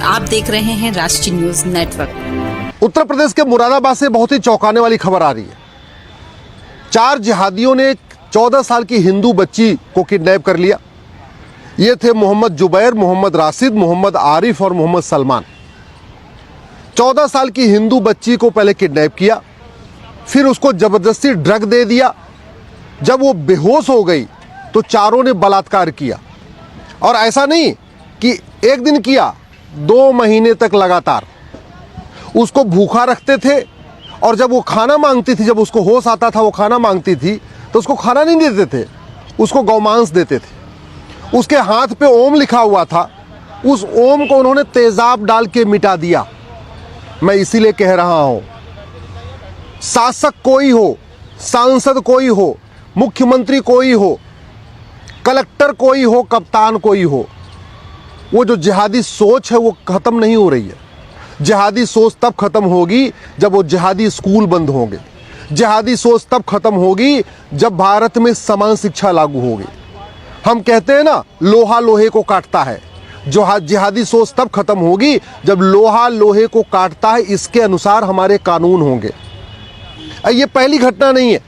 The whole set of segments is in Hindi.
आप देख रहे हैं राष्ट्रीय न्यूज नेटवर्क। उत्तर प्रदेश के मुरादाबाद से बहुत ही चौंकाने वाली खबर आ रही है। 4 जिहादियों ने 14 साल की हिंदू बच्ची को किडनैप कर लिया। ये थे मोहम्मद जुबैर, मोहम्मद राशिद, मोहम्मद आरिफ और मोहम्मद सलमान। 14 साल की हिंदू बच्ची को पहले किडनैप किया, फिर उसको जबरदस्ती ड्रग दे दिया। जब वो बेहोश हो गई तो चारों ने बलात्कार किया। और ऐसा नहीं कि एक दिन किया, 2 महीने तक लगातार उसको भूखा रखते थे। और जब वो खाना मांगती थी, जब उसको होश आता था, वो खाना मांगती थी तो उसको खाना नहीं देते थे, उसको गौमांस देते थे। उसके हाथ पे ओम लिखा हुआ था, उस ओम को उन्होंने तेजाब डाल के मिटा दिया। मैं इसीलिए कह रहा हूं, शासक कोई हो, सांसद कोई हो, मुख्यमंत्री कोई हो, कलेक्टर कोई हो, कप्तान कोई हो, वो जो जिहादी सोच है वो खत्म नहीं हो रही है। जिहादी सोच तब खत्म होगी जब वो जिहादी स्कूल बंद होंगे। जिहादी सोच तब खत्म होगी जब भारत में समान शिक्षा लागू होगी। हम कहते हैं ना, लोहा लोहे को काटता है। जो जिहादी सोच तब खत्म होगी जब लोहा लोहे को काटता है, इसके अनुसार हमारे कानून होंगे। ये पहली घटना नहीं है,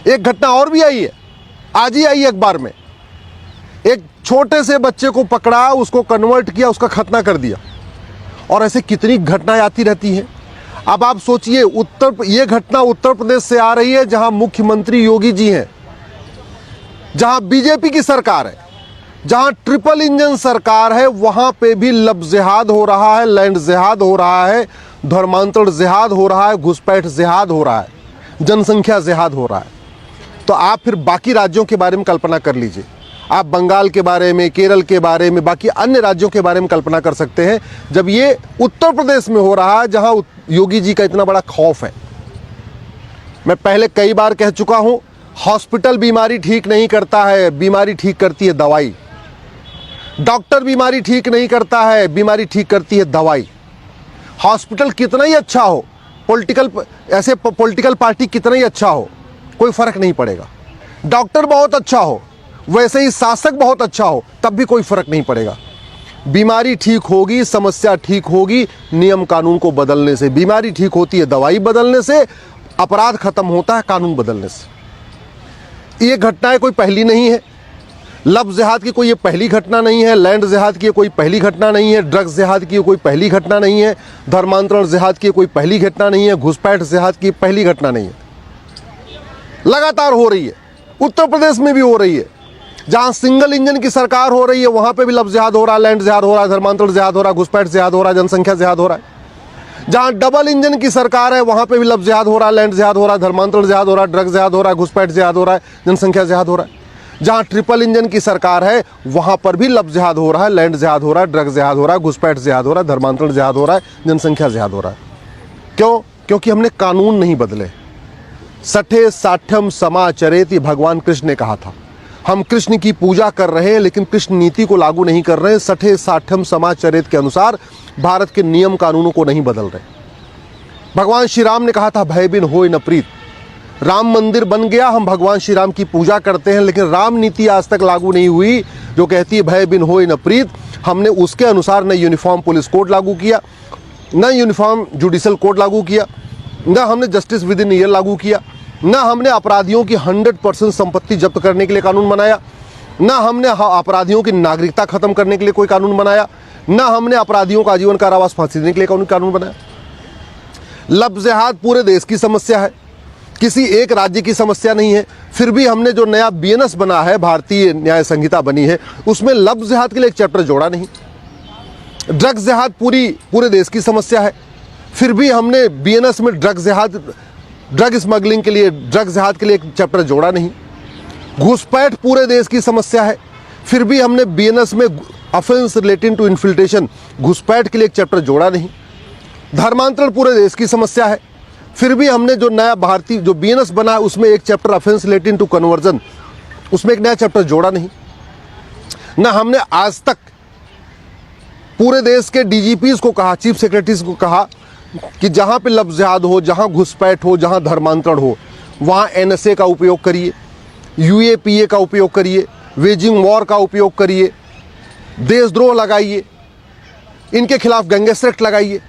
एक घटना और भी आई है, आज ही आई अखबार में। एक छोटे से बच्चे को पकड़ा, उसको कन्वर्ट किया, उसका खतना कर दिया। और ऐसे कितनी घटनाएं आती रहती हैं। अब आप सोचिए, ये घटना उत्तर प्रदेश से आ रही है, जहां मुख्यमंत्री योगी जी हैं, जहां बीजेपी की सरकार है, जहां ट्रिपल इंजन सरकार है, वहां पे भी लब जिहाद हो रहा है, लैंड जिहाद हो रहा है, धर्मांतरण जिहाद हो रहा है, घुसपैठ जिहाद हो रहा है, जनसंख्या जिहाद हो रहा है। तो आप फिर बाकी राज्यों के बारे में कल्पना कर लीजिए। आप बंगाल के बारे में, केरल के बारे में, बाकी अन्य राज्यों के बारे में कल्पना कर सकते हैं, जब ये उत्तर प्रदेश में हो रहा है, जहां योगी जी का इतना बड़ा खौफ है। मैं पहले कई बार कह चुका हूं, हॉस्पिटल बीमारी ठीक नहीं करता है, बीमारी ठीक करती है दवाई। डॉक्टर बीमारी ठीक नहीं करता है, बीमारी ठीक करती है दवाई। हॉस्पिटल कितना ही अच्छा हो, पॉलिटिकल पार्टी कितना ही अच्छा हो, कोई फर्क नहीं पड़ेगा। डॉक्टर बहुत अच्छा हो, वैसे ही शासक बहुत अच्छा हो, तब भी कोई फर्क नहीं पड़ेगा। बीमारी ठीक होगी, समस्या ठीक होगी नियम कानून को बदलने से। बीमारी ठीक होती है दवाई बदलने से, अपराध खत्म होता है कानून बदलने से। ये घटनाएं कोई पहली नहीं है। लब जिहाद की कोई ये पहली घटना नहीं है, लैंड जिहाद की कोई पहली घटना नहीं है, ड्रग्स जिहाद की कोई पहली घटना नहीं है, धर्मांतरण जिहाद की कोई पहली घटना नहीं है, घुसपैठ जिहाद की पहली घटना नहीं है। लगातार हो रही है, उत्तर प्रदेश में भी हो रही है। जहां सिंगल इंजन की सरकार हो रही है, वहां पे भी लब जिहाद हो रहा है, लैंड जिहाद हो रहा है, धर्मांतरण जिहाद हो रहा है, घुसपैठ जिहाद हो रहा है, जनसंख्या जिहाद हो रहा है। जहां डबल इंजन की सरकार है, वहां पे भी लब जिहाद हो रहा है, लैंड जिहाद हो रहा है, धर्मांतरण जिहाद हो रहा है, ड्रग्स जिहाद हो रहा है, घुसपैठ जिहाद हो रहा है, जनसंख्या जिहाद हो रहा है। जहां ट्रिपल इंजन की सरकार है, वहां पर भी लब जिहाद हो रहा है, लैंड जिहाद हो रहा है, ड्रग्स जिहाद हो रहा है, घुसपैठ जिहाद हो रहा है, धर्मांतरण जिहाद हो रहा है, जनसंख्या जिहाद हो रहा है। क्यों? क्योंकि हमने कानून नहीं बदले। सठे साठ्यम समाचरेति, भगवान कृष्ण ने कहा था। हम कृष्ण की पूजा कर रहे हैं, लेकिन कृष्ण नीति को लागू नहीं कर रहे हैं। सठे साठ्यम समाचरित के अनुसार भारत के नियम कानूनों को नहीं बदल रहे। भगवान श्री राम ने कहा था, भय बिन होय न प्रीत। राम मंदिर बन गया, हम भगवान श्री राम की पूजा करते हैं, लेकिन राम नीति आज तक लागू नहीं हुई जो कहती है भय बिन होय न प्रीत। हमने उसके अनुसार न यूनिफॉर्म पुलिस कोड लागू किया, न यूनिफॉर्म जुडिशल कोड लागू किया, न हमने जस्टिस विद इन ईयर लागू किया, न हमने अपराधियों की 100% संपत्ति जब्त करने के लिए कानून बनाया, न हमने अपराधियों की नागरिकता खत्म करने के लिए कोई कानून बनाया, न हमने अपराधियों का आजीवन कारावास फांसी देने के लिए कानून बनाया। लब जिहाद पूरे देश की समस्या है, किसी एक राज्य की समस्या नहीं है। फिर भी हमने जो नया बीएनएस बना है, भारतीय न्याय संहिता बनी है, उसमें लब जिहाद के लिए एक चैप्टर जोड़ा नहीं। ड्रग्स जिहाद पूरे देश की समस्या है, फिर भी हमने बीएनएस में ड्रग स्मगलिंग के लिए, ड्रग्स जिहाद के लिए एक चैप्टर जोड़ा नहीं। घुसपैठ पूरे देश की समस्या है, फिर भी हमने बीएनएस में ऑफेंस रिलेटिंग टू इन्फिल्ट्रेशन, घुसपैठ के लिए एक चैप्टर जोड़ा नहीं। धर्मांतरण पूरे देश की समस्या है, फिर भी हमने जो नया भारतीय जो बीएनएस बना है, उसमें एक chapter offence relating to conversion, उसमें एक नया चैप्टर जोड़ा नहीं। ना हमने आज तक पूरे देश के डीजीपीज को कहा, चीफ सेक्रेटरीज को कहा कि जहां पे लब जिहाद हो, जहां घुसपैठ हो, जहां धर्मांतरण हो, वहां एनएसए का उपयोग करिए, यूएपीए का उपयोग करिए, वेजिंग वॉर का उपयोग करिए, देशद्रोह लगाइए। इनके खिलाफ गैंगस्टर एक्ट लगाइए,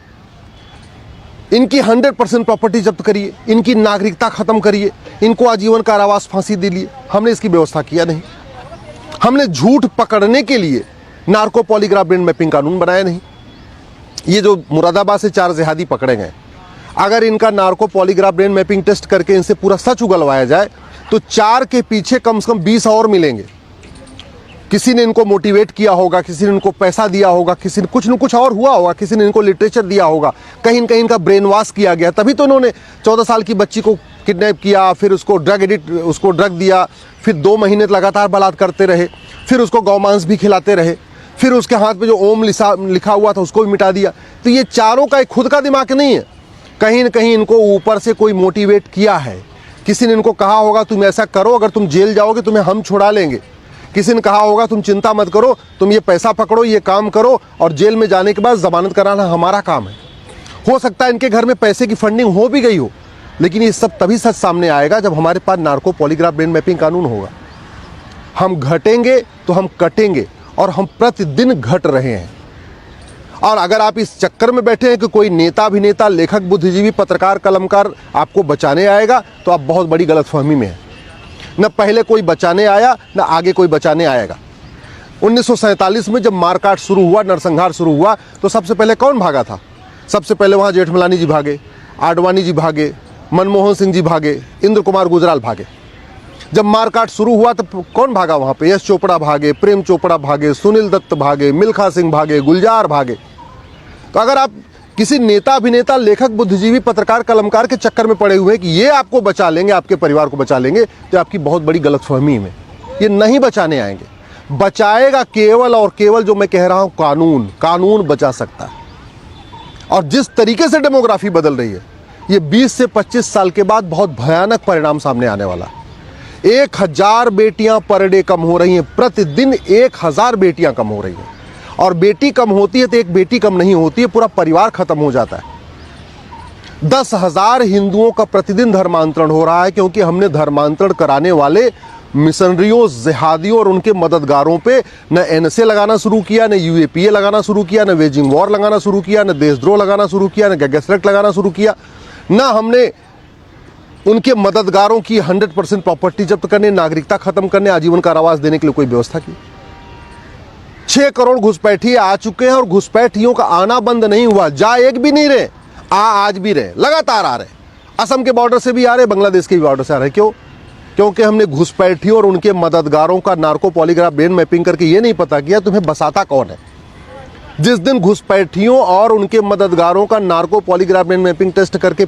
इनकी 100% प्रॉपर्टी जब्त करिए, इनकी नागरिकता खत्म करिए, इनको आजीवन कारावास फांसी दिलिए। हमने इसकी व्यवस्था किया नहीं। हमने झूठ पकड़ने के लिए नार्को पॉलीग्राफ ब्रेन मैपिंग कानून बनाया नहीं। ये जो मुरादाबाद से 4 जिहादी पकड़े गए, अगर इनका narco polygraph brain mapping test करके इनसे पूरा सच उगलवाया जाए तो 4 के पीछे कम से कम 20 और मिलेंगे। किसी ने इनको मोटिवेट किया होगा, किसी ने इनको पैसा दिया होगा, किसी ने कुछ न कुछ और हुआ होगा, किसी ने इनको लिटरेचर दिया होगा, कहीं न कहीं इनका ब्रेन वॉश किया गया, तभी तो इन्होंने 14 साल की बच्ची को किडनैप किया, फिर उसको ड्रग दिया, फिर 2 महीने लगातार बलात्कार करते रहे, फिर उसको गौमांस भी खिलाते रहे, फिर उसके हाथ पे जो ओम लिखा हुआ था उसको भी मिटा दिया। तो ये चारों का एक खुद का दिमाग नहीं है, कहीं न कहीं इनको ऊपर से कोई मोटिवेट किया है। किसी ने इनको कहा होगा तुम ऐसा करो, अगर तुम जेल जाओगे तुम्हें हम छुड़ा लेंगे। किसी ने कहा होगा तुम चिंता मत करो, तुम ये पैसा पकड़ो, ये काम करो, और जेल में जाने के बाद जमानत कराना हमारा काम है। हो सकता है इनके घर में पैसे की फंडिंग हो भी गई हो, लेकिन ये सब तभी सच सामने आएगा जब हमारे पास नार्को पॉलीग्राफ ब्रेन मैपिंग कानून होगा। हम घटेंगे तो हम कटेंगे, और हम प्रतिदिन घट रहे हैं। और अगर आप इस चक्कर में बैठे हैं कि कोई नेता, अभिनेता, लेखक, बुद्धिजीवी, पत्रकार, कलमकार आपको बचाने आएगा, तो आप बहुत बड़ी गलतफहमी में हैं। न पहले कोई बचाने आया, न आगे कोई बचाने आएगा। 1947 में जब मारकाट शुरू हुआ, नरसंहार शुरू हुआ, तो सबसे पहले कौन भागा था? सबसे पहले वहाँ जेठमलानी जी भागे, आडवाणी जी भागे, मनमोहन सिंह जी भागे, इंद्र कुमार गुजराल भागे। जब मारकाट शुरू हुआ तो कौन भागा वहाँ पे? यश चोपड़ा भागे, प्रेम चोपड़ा भागे, सुनील दत्त भागे, मिल्खा सिंह भागे, गुलजार भागे। तो अगर आप किसी नेता, अभिनेता, लेखक, बुद्धिजीवी, पत्रकार, कलमकार के चक्कर में पड़े हुए हैं कि ये आपको बचा लेंगे, आपके परिवार को बचा लेंगे, तो आपकी बहुत बड़ी गलतफहमी में। ये नहीं बचाने आएंगे। बचाएगा केवल और केवल, जो मैं कह रहा हूं, कानून। कानून बचा सकता है। और जिस तरीके से डेमोग्राफी बदल रही है, ये 20 से 25 साल के बाद बहुत भयानक परिणाम सामने आने वाला है। 1000 बेटियां पर डे कम हो रही हैं, प्रतिदिन 1000 बेटियां कम हो रही हैं। और बेटी कम होती है तो एक बेटी कम नहीं होती है, पूरा परिवार खत्म हो जाता है। 10,000 हिंदुओं का प्रतिदिन धर्मांतरण हो रहा है, क्योंकि हमने धर्मांतरण कराने वाले मिशनरियों, जिहादियों और उनके मददगारों पे न एनएसए लगाना शुरू किया, न यूएपीए लगाना शुरू किया, न वेजिंग वॉर लगाना शुरू किया, न देशद्रोह लगाना शुरू किया, न गैंगस्टर एक्ट लगाना शुरू किया, न हमने उनके मददगारों की 100% प्रॉपर्टी जब्त करने, नागरिकता खत्म करने, आजीवन कारावास देने के लिए कोई व्यवस्था की। 6 करोड़ घुसपैठिए आ चुके हैं, और घुसपैठियों का आना बंद नहीं हुआ। जा एक भी नहीं रहे, आज भी रहे, लगातार आ रहे। असम के बॉर्डर से भी आ रहे, बांग्लादेश के भी बॉर्डर से आ रहे। क्यों? क्योंकि हमने घुसपैठियों और उनके मददगारों का नार्को पॉलीग्राफ ब्रेन मैपिंग करके ये नहीं पता किया तुम्हें बसाता कौन है। जिस दिन घुसपैठियों और उनके मददगारों का narco polygraph brain mapping test करके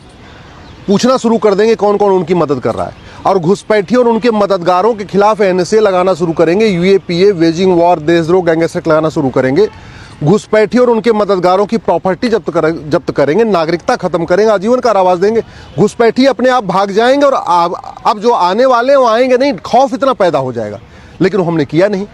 पूछना शुरू कर देंगे कौन कौन उनकी मदद कर रहा है, और घुसपैठियों और उनके मददगारों के खिलाफ एनएसए लगाना शुरू करेंगे, यूएपीए, वेजिंग वॉर, देशद्रोह, गैंगस्टर लगाना शुरू करेंगे, घुसपैठियों और उनके मददगारों की प्रॉपर्टी जब्त करेंगे, नागरिकता खत्म करेंगे, आजीवन कारावास देंगे, घुसपैठी अपने आप भाग जाएंगे, और अब जो आने वाले हैं वो आएंगे नहीं। खौफ इतना पैदा हो जाएगा, लेकिन हमने किया नहीं।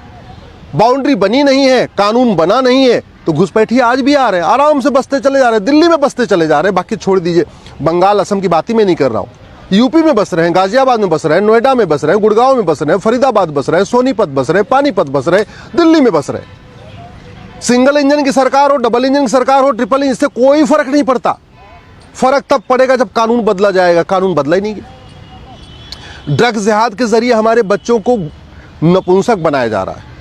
बाउंड्री बनी नहीं है, कानून बना नहीं है, तो घुसपैठी आज भी आ रहे हैं, आराम से बसते चले जा रहे हैं, दिल्ली में बसते चले जा रहे हैं। बाकी छोड़ दीजिए, बंगाल, असम की बात ही मैं नहीं कर रहा हूँ। यूपी में बस रहे हैं, गाजियाबाद में बस रहे हैं, नोएडा में बस रहे हैं, गुड़गांव में बस रहे हैं, फरीदाबाद बस रहे हैं, सोनीपत बस रहे हैं, पानीपत बस रहे हैं, दिल्ली में बस रहे हैं। सिंगल इंजन की सरकार हो, डबल इंजन की सरकार हो, ट्रिपल इंजन, इससे कोई फर्क नहीं पड़ता। फर्क तब पड़ेगा जब कानून बदला जाएगा। कानून बदला ही नहीं गया। ड्रग्स जिहाद के जरिए हमारे बच्चों को नपुंसक बनाया जा रहा है।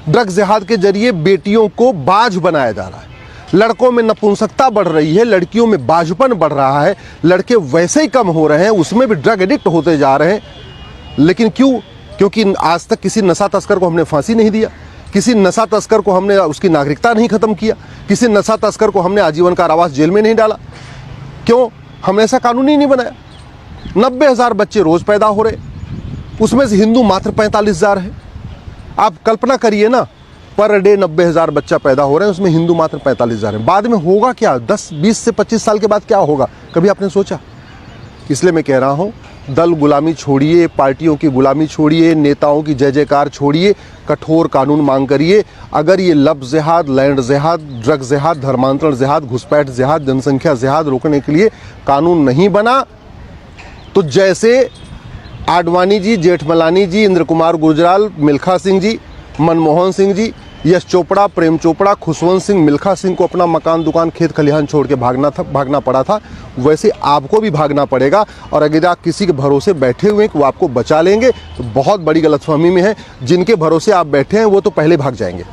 ड्रग्स जिहाद के जरिए बेटियों को बाज बनाया जा रहा है। लड़कों में नपुंसकता बढ़ रही है, लड़कियों में बाजपन बढ़ रहा है। लड़के वैसे ही कम हो रहे हैं, उसमें भी ड्रग एडिक्ट होते जा रहे हैं। लेकिन क्यों? क्योंकि आज तक किसी नशा तस्कर को हमने फांसी नहीं दिया, किसी नशा तस्कर को हमने उसकी नागरिकता नहीं खत्म किया, किसी नशा तस्कर को हमने आजीवन कारावास जेल में नहीं डाला। क्यों? हमने ऐसा कानून ही नहीं बनाया। 90,000 बच्चे रोज पैदा हो रहे, उसमें से हिंदू मात्र 45,000 है। आप कल्पना करिए ना, पर डे 90,000 बच्चा पैदा हो रहे हैं, उसमें हिंदू मात्र 45,000 है। बाद में होगा क्या? 10, 20 से 25 साल के बाद क्या होगा? कभी आपने सोचा? इसलिए मैं कह रहा हूं, दल गुलामी छोड़िए, पार्टियों की गुलामी छोड़िए, नेताओं की जय जयकार छोड़िए, कठोर कानून मांग करिए। अगर ये लव जिहाद, लैंड जिहाद, ड्रग जिहाद, धर्मांतरण जिहाद, घुसपैठ जिहाद, जनसंख्या जिहाद रोकने के लिए कानून नहीं बना, तो जैसे आडवाणी जी, जेठमलानी जी, इंद्र कुमार गुजराल, मिल्खा सिंह जी, मनमोहन सिंह जी, यश चोपड़ा, प्रेम चोपड़ा, खुशवंत सिंह, मिल्खा सिंह को अपना मकान, दुकान, खेत खलिहान छोड़ के भागना पड़ा था, वैसे आपको भी भागना पड़ेगा। और अगर आप किसी के भरोसे बैठे हुए हैं कि वो आपको बचा लेंगे तो बहुत बड़ी गलतफहमी में है। जिनके भरोसे आप बैठे हैं वो तो पहले भाग जाएंगे।